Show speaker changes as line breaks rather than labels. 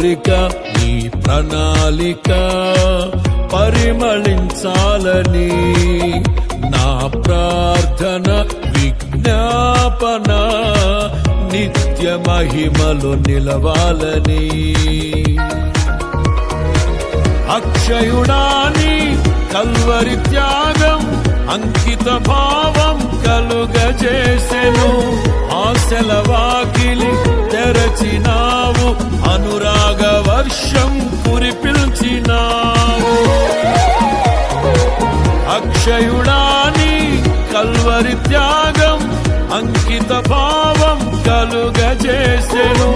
కోరిక నీ ప్రణాళిక పరిమళించాలని నా ప్రార్థన విజ్ఞాపన నిత్య మహిమలో నిలవాలని అక్షయుడాని కల్వరి త్యాగం అంకిత భావం కలుగజేసెను ఆశల వాకిలి తెరచినావు అనురాగ వర్షం కురిపిల్చినావు అక్షయుడాని కల్వరి త్యాగం అంకిత భావం కలుగజేసెను